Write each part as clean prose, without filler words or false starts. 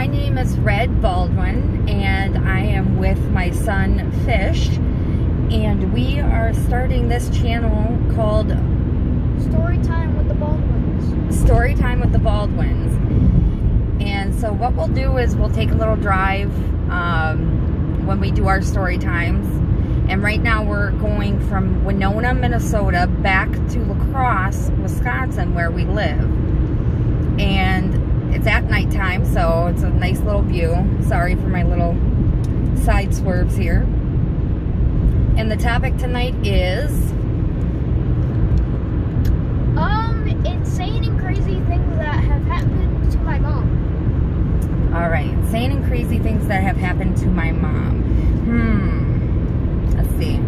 My name is Red Baldwin, and I am with my son Fish, and we are starting this channel called Storytime with the Baldwins. Storytime with the Baldwins. And so what we'll do is we'll take a little drive when we do our story times. And right now we're going from Winona, Minnesota back to La Crosse, Wisconsin, where we live. And it's at nighttime, so it's a nice little view. Sorry for my little side swerves here. And the topic tonight is insane and crazy things that have happened to my mom. Alright, insane and crazy things that have happened to my mom. Let's see.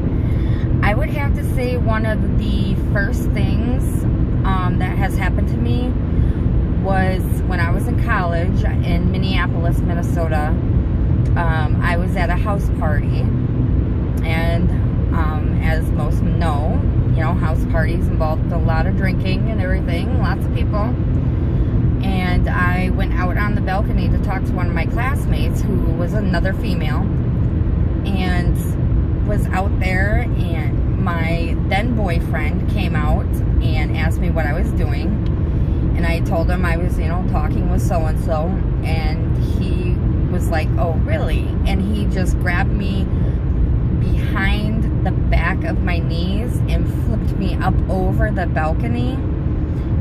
I would have to say one of the first things that has happened to me was when I was in college in Minneapolis, Minnesota. I was at a house party, and as most know, you know, house parties involved a lot of drinking and everything, lots of people. And I went out on the balcony to talk to one of my classmates who was another female, and was out there, and my then boyfriend came out and asked me what I was doing. And I told him I was, you know, talking with so-and-so, and he was like, oh, really? And he just grabbed me behind the back of my knees and flipped me up over the balcony,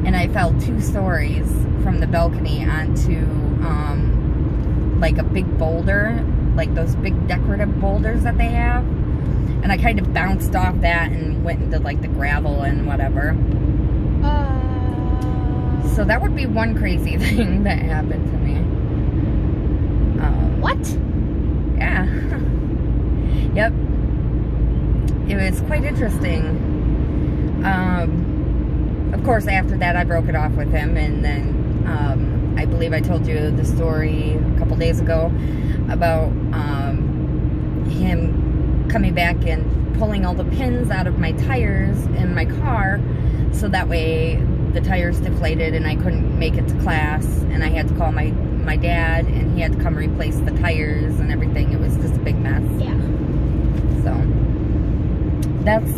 and I fell 2 stories from the balcony onto, like a big boulder, like those big decorative boulders that they have, and I kind of bounced off that and went into, like, the gravel and whatever. So that would be one crazy thing that happened to me. What? Yeah. Yep. It was quite interesting. Of course, after that, I broke it off with him, and then I believe I told you the story a couple days ago about him coming back and pulling all the pins out of my tires in my car, so that way the tires deflated and I couldn't make it to class, and I had to call my dad, and he had to come replace the tires and everything. It was just a big mess. Yeah. So that's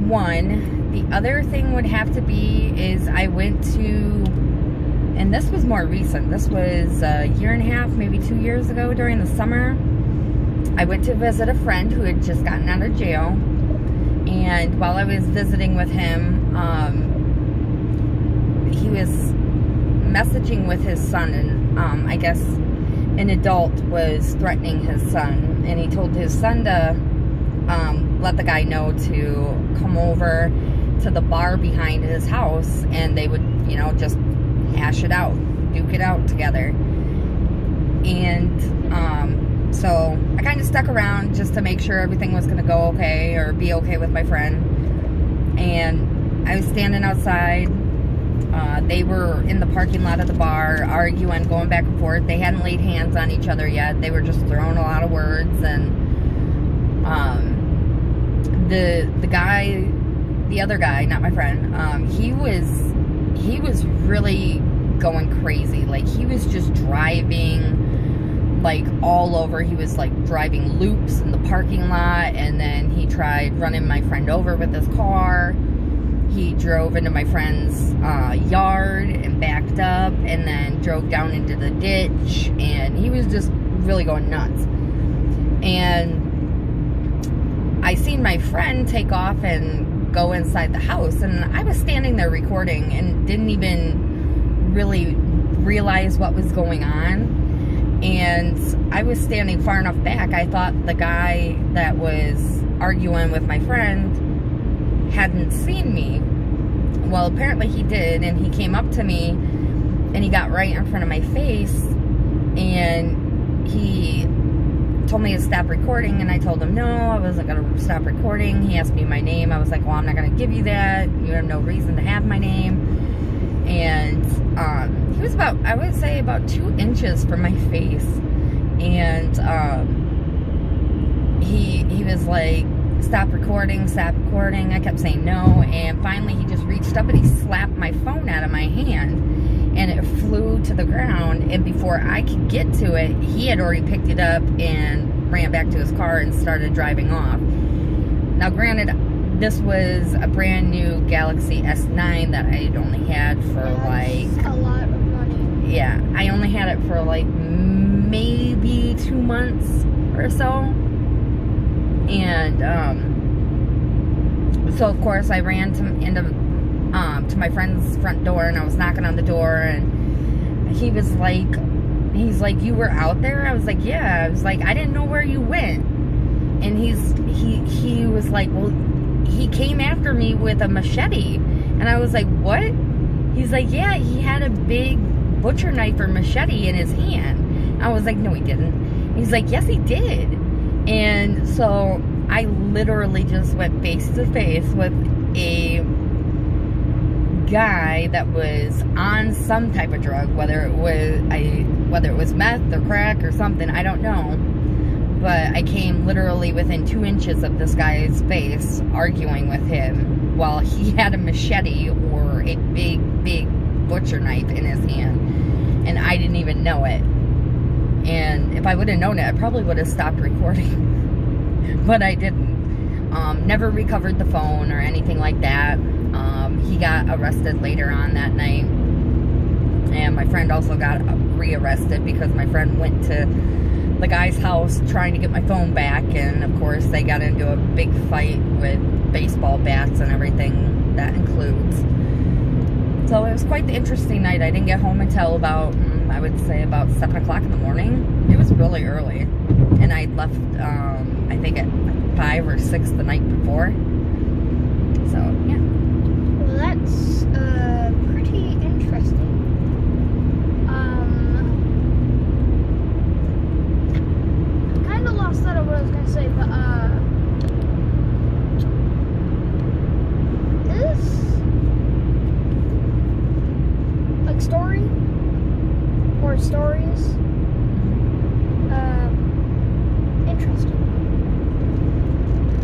one. The other thing would have to be is I went to, and this was more recent, this was a year and a half, maybe 2 years ago during the summer. I went to visit a friend who had just gotten out of jail, and while I was visiting with him, he was messaging with his son, and I guess an adult was threatening his son, and he told his son to let the guy know to come over to the bar behind his house, and they would, you know, just hash it out, duke it out together. And so I kind of stuck around just to make sure everything was going to go okay, or be okay with my friend. And I was standing outside. They were in the parking lot of the bar, arguing, going back and forth. They hadn't laid hands on each other yet. They were just throwing a lot of words. And the guy, the other guy, not my friend, he was really going crazy. Like, he was just driving, like, all over. He was, like, driving loops in the parking lot, and then he tried running my friend over with his car. He drove into my friend's yard and backed up, and then drove down into the ditch, and he was just really going nuts. And I seen my friend take off and go inside the house, and I was standing there recording and didn't even really realize what was going on. And I was standing far enough back, I thought the guy that was arguing with my friend hadn't seen me. Well, apparently he did, and he came up to me, and he got right in front of my face, and he told me to stop recording, and I told him no, I wasn't going to stop recording. He asked me my name. I was like, well, I'm not going to give you that. You have no reason to have my name. And he was about, I would say, about 2 inches from my face, and he was like, stop recording, stop recording. I kept saying no, and finally he just reached up and he slapped my phone out of my hand, and it flew to the ground, and before I could get to it, he had already picked it up and ran back to his car and started driving off. Now granted, this was a brand new Galaxy S9 that I had only had for That's a lot of money. yeah, I only had it for like maybe 2 months or so. And so of course I ran to my friend's front door, and I was knocking on the door, and he's like, you were out there? I was like, yeah. I was like, I didn't know where you went. And he was like, well, he came after me with a machete. And I was like, what? He's like, yeah, he had a big butcher knife or machete in his hand. I was like, no, he didn't. He's like, yes, he did. And so I literally just went face to face with a guy that was on some type of drug, whether it was meth or crack or something, I don't know. But I came literally within 2 inches of this guy's face, arguing with him while he had a machete or a big butcher knife in his hand, and I didn't even know it. And if I would have known it, I probably would have stopped recording, but I didn't. Never recovered the phone or anything like that. He got arrested later on that night, and my friend also got rearrested because my friend went to the guy's house trying to get my phone back, and of course they got into a big fight with baseball bats and everything that includes. So it was quite the interesting night. I didn't get home until about, I would say about 7 o'clock in the morning. It was really early, and I left I think at 5 or 6 the night before. So yeah. Well, that's pretty interesting. Kind of lost that of what I was gonna say, but this like story or stories, interesting.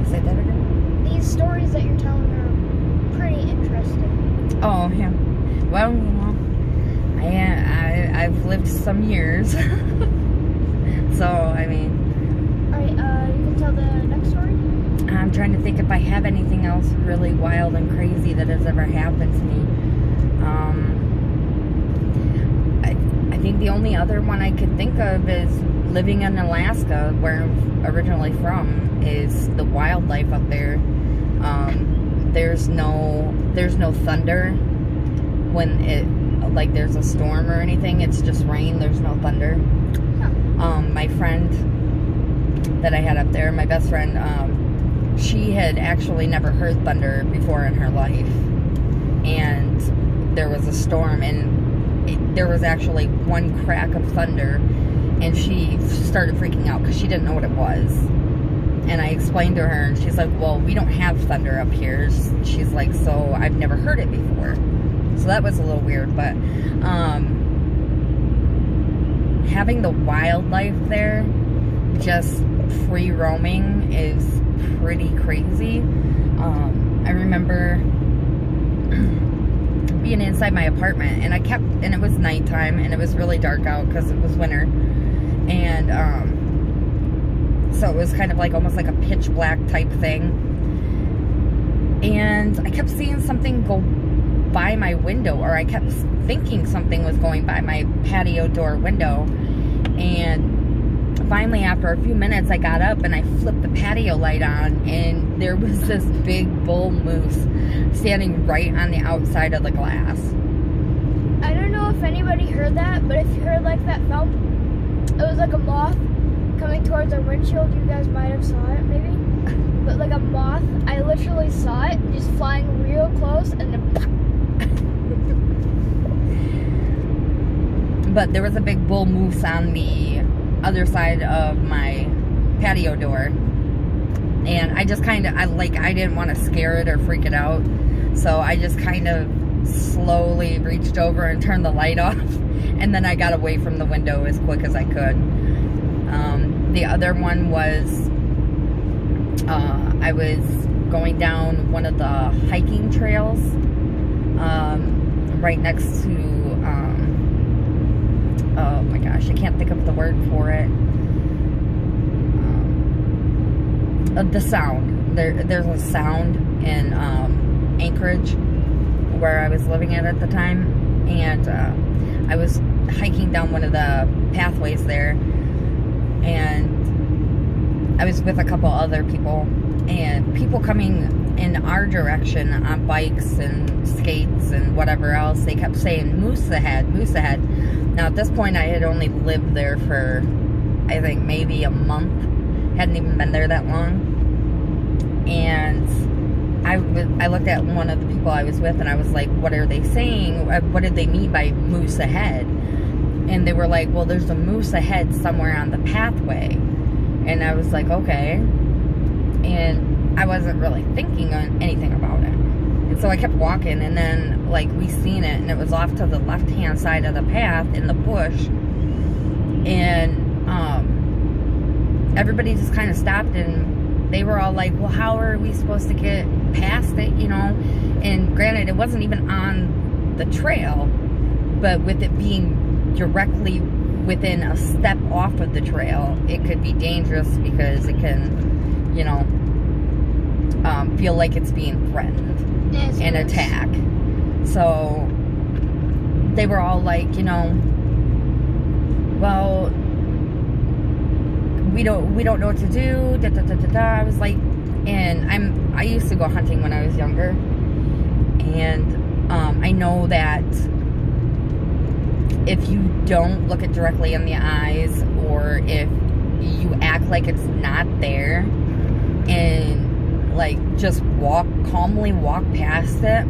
Say that again? These stories that you're telling are pretty interesting. Oh yeah. Well, you know, I've lived some years. So I mean, Alright, you can tell the next story? I'm trying to think if I have anything else really wild and crazy that has ever happened to me. I think the only other one I could think of is living in Alaska, where I'm originally from, is the wildlife up there. There's no thunder when like there's a storm or anything. It's just rain. There's no thunder. Huh. My friend that I had up there, my best friend, she had actually never heard thunder before in her life, and there was a storm, and there was actually one crack of thunder, and she started freaking out because she didn't know what it was. And I explained to her, and she's like, well, we don't have thunder up here. She's like, so I've never heard it before. So that was a little weird, but having the wildlife there, just free roaming, is pretty crazy. I remember being inside my apartment, and it was nighttime, and it was really dark out because it was winter, and so it was kind of like almost like a pitch black type thing, and I kept seeing something go by my window, or I kept thinking something was going by my patio door window. And finally, after a few minutes, I got up and I flipped the patio light on, and there was this big bull moose standing right on the outside of the glass. I don't know if anybody heard that, but if you heard like that thump, it was like a moth coming towards our windshield. You guys might have saw it, maybe. But like a moth, I literally saw it just flying real close, and then but there was a big bull moose on the other side of my patio door, and I just kind of, I didn't want to scare it or freak it out, so I just kind of slowly reached over and turned the light off, and then I got away from the window as quick as I could. The other one was, I was going down one of the hiking trails right next to gosh, I can't think of the word for it. The sound. There's a sound in Anchorage, where I was living at the time, and I was hiking down one of the pathways there, and I was with a couple other people, and people coming in our direction on bikes and skates and whatever else, they kept saying moose ahead, moose ahead. Now at this point I had only lived there for, I think, maybe a month, hadn't even been there that long. And I looked at one of the people I was with, and I was like, what are they saying? What did they mean by moose ahead? And they were like, well, there's a moose ahead somewhere on the pathway. And I was like, okay. And I wasn't really thinking on anything about it. And so I kept walking, and then, like, we seen it, and it was off to the left-hand side of the path in the bush. And everybody just kind of stopped, and they were all like, well, how are we supposed to get past it, you know? And granted, it wasn't even on the trail, but with it being directly within a step off of the trail, it could be dangerous because it can, you know, feel like it's being threatened and attack. So they were all like, you know, well, we don't know what to do. Da, da, da, da, da. I was like, and I used to go hunting when I was younger, and I know that if you don't look it directly in the eyes, or if you act like it's not there, and like just calmly walk past it,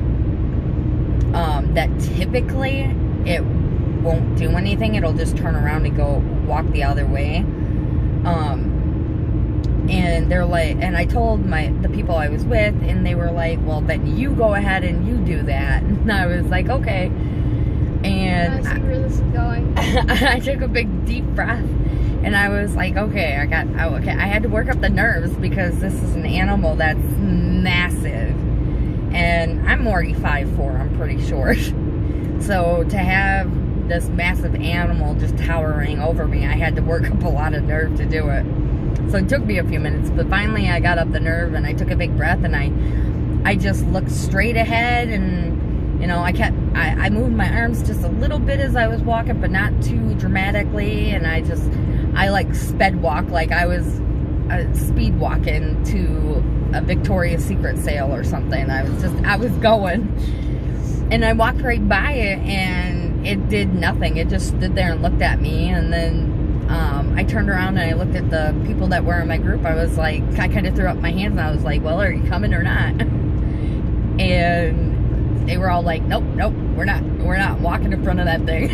that typically it won't do anything. It'll just turn around and go walk the other way. And they're like, and I told the people I was with, and they were like, well, then you go ahead and you do that. And I was like, okay. And I see where this is going. I took a big deep breath, and I was like, okay, I had to work up the nerves, because this is an animal that's massive, and I'm already 5'4", I'm pretty short. So to have this massive animal just towering over me, I had to work up a lot of nerve to do it. So it took me a few minutes, but finally I got up the nerve, and I took a big breath, and I just looked straight ahead, and, you know, I moved my arms just a little bit as I was walking, but not too dramatically, and I like sped walk, like I was speed walking to a Victoria's Secret sale or something. I was going, and I walked right by it, and it did nothing. It just stood there and looked at me, and then I turned around and I looked at the people that were in my group. I was like, I kind of threw up my hands, and I was like, well, are you coming or not? And they were all like, nope, we're not walking in front of that thing.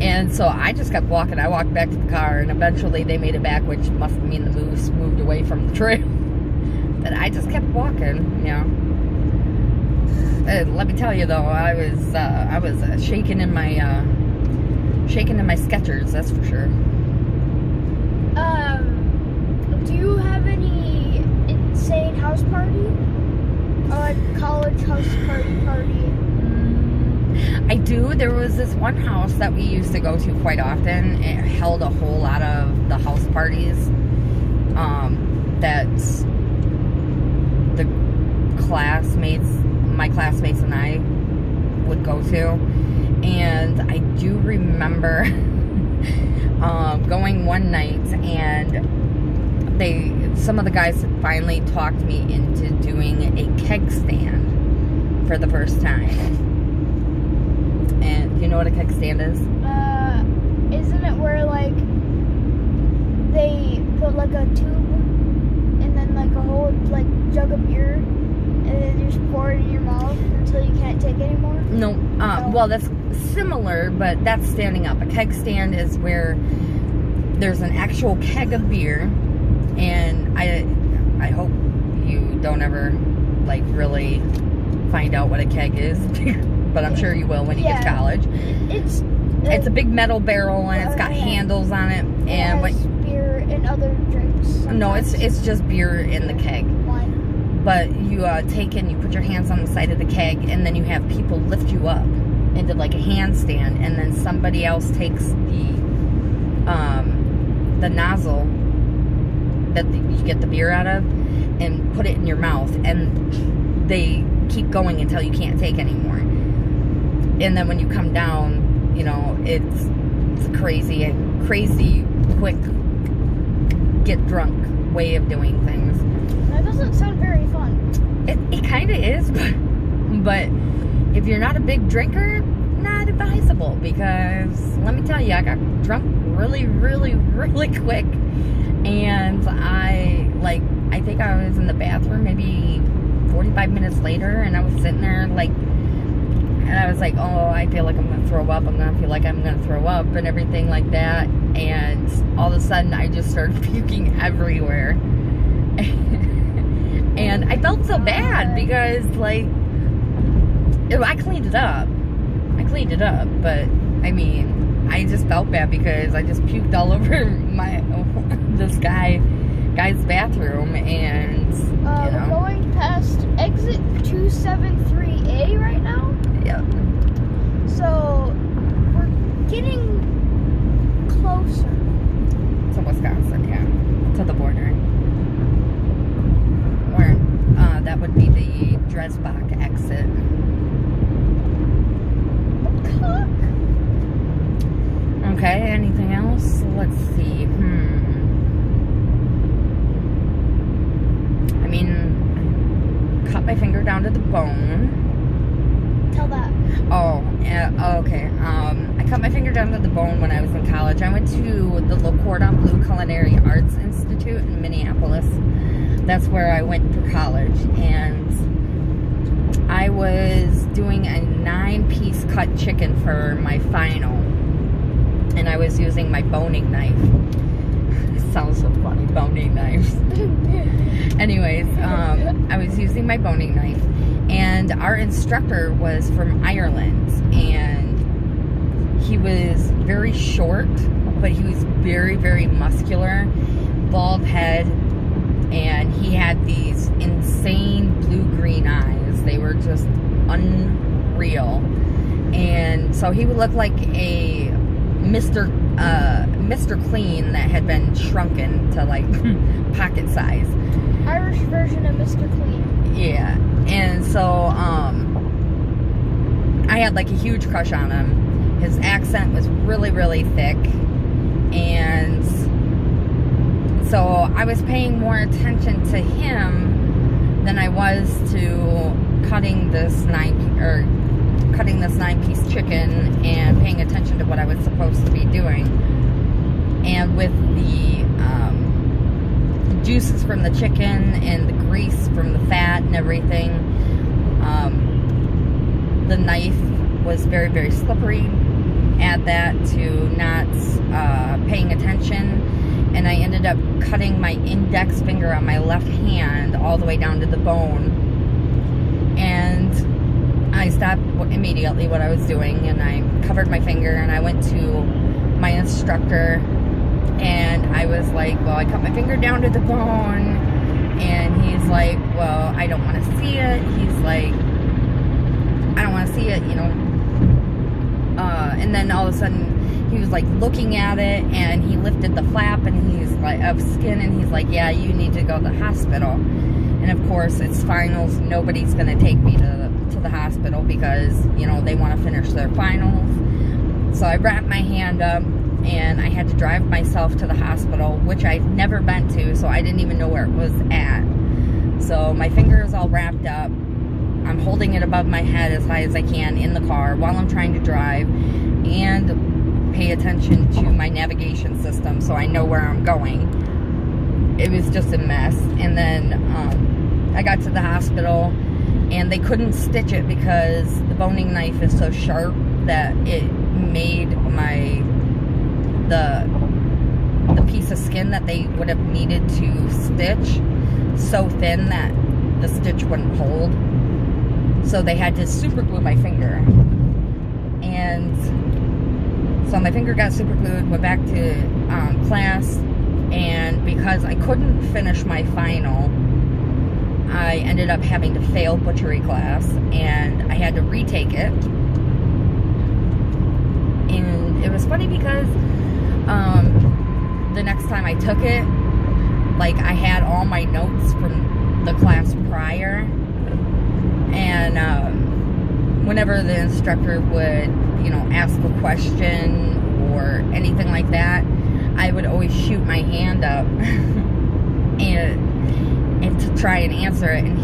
And so I just kept walking. I walked back to the car, and eventually they made it back, which must mean the moose moved away from the trail. But I just kept walking, you know. Let me tell you though, I was shaking in my Skechers, that's for sure. Do you have any insane house party? Or like college house party? I do. There was this one house that we used to go to quite often. It held a whole lot of the house parties that my classmates and I would go to. And I do remember going one night, and some of the guys finally talked me into doing a keg stand for the first time. And do you know what a keg stand is? Isn't it where like they put like a tube and then like a whole like jug of beer, and then you just pour it in your mouth until you can't take it anymore? No. Well, that's similar, but that's standing up. A keg stand is where there's an actual keg of beer, and I hope you don't ever like really find out what a keg is, but I'm sure you will when you get to college. It's a big metal barrel, and it's got handles on it, and it has beer and other drinks. No, it's just beer in the keg. But you take and you put your hands on the side of the keg, and then you have people lift you up into like a handstand, and then somebody else takes the nozzle that you get the beer out of and put it in your mouth, and they keep going until you can't take anymore. And then when you come down, you know, it's a crazy quick get drunk way of doing things. That doesn't sound very fun. It kind of is, but if you're not a big drinker, not advisable, because let me tell you, I got drunk really quick, and I think I was in the bathroom maybe 45 minutes later, and I was sitting there and I was like, oh, I feel like I'm gonna throw up, and everything like that, and all of a sudden I just started puking everywhere. And I felt so bad because, like, I cleaned it up, but I mean, I just felt bad because I just puked all over this guy's bathroom, and you know. We're going past exit 273A right now. Yep. So we're getting closer To Wisconsin, yeah, to the border. Or that would be the Dresbach exit. Okay, anything else? Let's see. I mean, I cut my finger down to the bone. Tell that. Oh, yeah, okay. I cut my finger down to the bone when I was in college. I went to the Le Cordon Bleu Culinary Arts Institute in Minneapolis. That's where I went for college, and I was doing a 9-piece cut chicken for my final, and I was using my boning knife. It sounds so funny, boning knives. Anyways, I was using my boning knife, and our instructor was from Ireland, and he was very short, but he was very muscular, bald head, and he had these insane blue-green eyes. They were just unreal. And so he would look like a Mr. Clean that had been shrunken to like pocket size. Irish version of Mr. Clean. Yeah. And so I had like a huge crush on him. His accent was really thick, and so I was paying more attention to him than I was to cutting this 9-piece chicken and paying attention to what I was supposed to be doing. And with the juices from the chicken and the grease from the fat and everything, the knife was very slippery. Add that to not paying attention, and I ended up cutting my index finger on my left hand all the way down to the bone. And I stopped immediately what I was doing, and I covered my finger, and I went to my instructor, and I was like, well, I cut my finger down to the bone. And he's like, well, I don't want to see it. He's like, I don't want to see it, you know. And then all of a sudden he was like looking at it, and he lifted the flap, and he's like, of skin, and he's like, yeah, you need to go to the hospital. And of course, it's finals. Nobody's going to take me to the hospital because, you know, they want to finish their finals. So I wrapped my hand up, and I had to drive myself to the hospital, which I've never been to, so I didn't even know where it was at. So my finger is all wrapped up. I'm holding it above my head as high as I can in the car while I'm trying to drive and pay attention to my navigation system so I know where I'm going. It was just a mess. And then I got to the hospital, and they couldn't stitch it because the boning knife is so sharp that it made the piece of skin that they would have needed to stitch so thin that the stitch wouldn't hold. So they had to super glue my finger. And so my finger got super glued, went back to class, and because I couldn't finish my final, I ended up having to fail butchery class, and I had to retake it. funny because the next time I took it, like, I had all my notes from the class prior, and whenever the instructor would, you know, ask a question or anything like that, I would always shoot my hand up and to try and answer it, and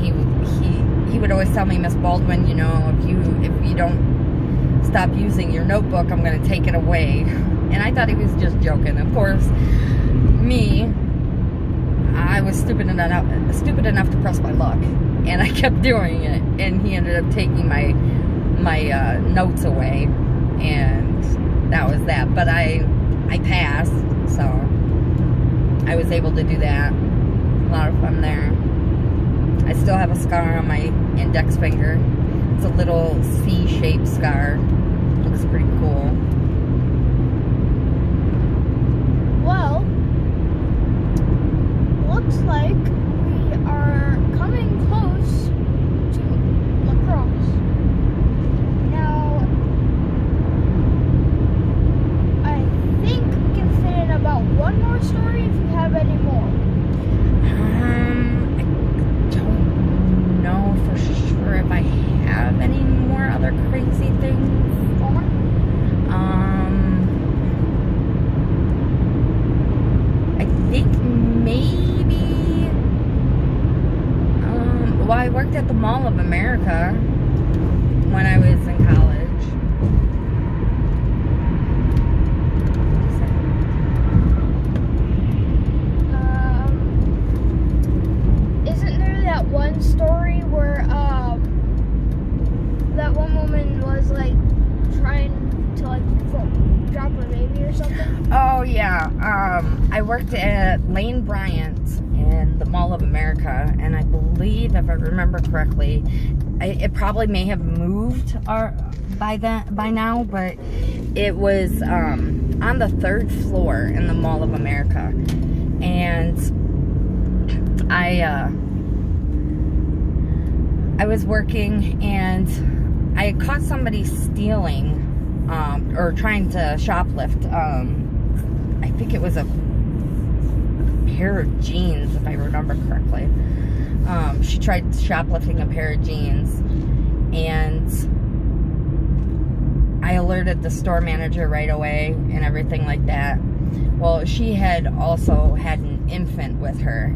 he would always tell me, Miss Baldwin, you know, if you don't stop using your notebook, I'm going to take it away. And I thought he was just joking. Of course, I was stupid enough to press my luck, and I kept doing it, and he ended up taking my notes away, and that was that. But I passed, so I was able to do that. A lot of fun there. I still have a scar on my index finger. It's a little C-shaped scar. Looks pretty cool. Well, looks like we are coming close to lacrosse. Now, I think we can fit in about one more story if you have any more. I don't know for sure if I have any more other crazy things. I think maybe, well, I worked at the Mall of America when I was in college. Isn't there that one story where that one woman was like trying to like drop her baby or something? Oh yeah, I worked at Lane Bryant in the Mall of America, and I believe, if I remember correctly, it probably may have moved by now, but it was on the 3rd floor in the Mall of America, and I was working, and I had caught somebody stealing or trying to shoplift. I think it was a pair of jeans, if I remember correctly. She tried shoplifting a pair of jeans, and I alerted the store manager right away and everything like that. Well, she had also had an infant with her,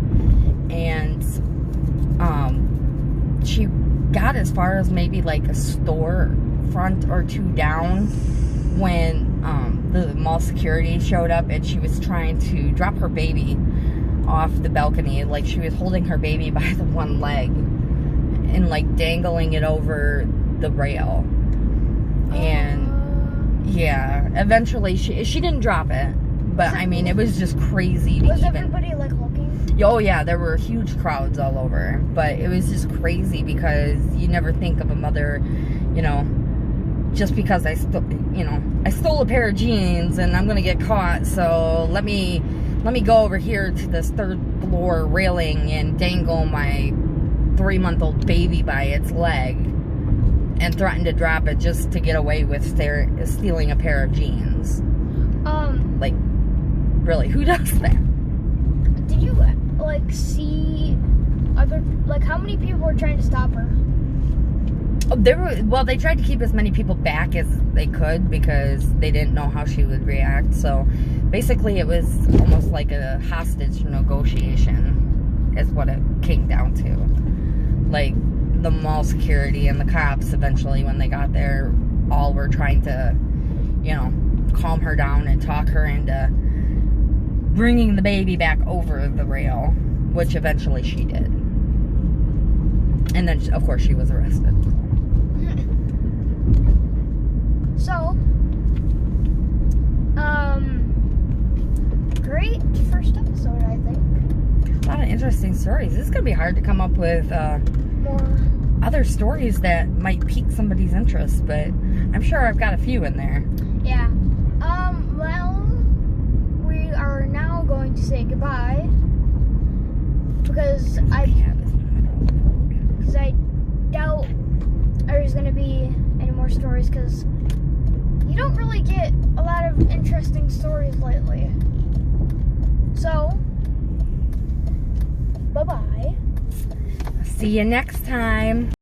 and she got as far as maybe like a store front or two down when the mall security showed up, and she was trying to drop her baby off the balcony. Like, she was holding her baby by the one leg and like dangling it over the rail. And yeah, eventually she didn't drop it, but I mean, it was just crazy. Was everybody like looking? Oh yeah, there were huge crowds all over, but it was just crazy because you never think of a mother, you know, just because I stole a pair of jeans and I'm gonna get caught, so let me go over here to this 3rd floor railing and dangle my 3-month-old baby by its leg and threaten to drop it just to get away with stealing a pair of jeans. Like, really, who does that? Did you like see other, like, how many people were trying to stop her? Well, they tried to keep as many people back as they could because they didn't know how she would react. So basically it was almost like a hostage negotiation is what it came down to. Like, the mall security and the cops eventually, when they got there, all were trying to, you know, calm her down and talk her into bringing the baby back over the rail, which eventually she did. And then, of course, she was arrested. So, great first episode, I think. A lot of interesting stories. This is going to be hard to come up with more other stories that might pique somebody's interest, but I'm sure I've got a few in there. Yeah. Well, we are now going to say goodbye because I doubt there's going to be any more stories because you don't really get a lot of interesting stories lately. So, bye-bye. See you next time.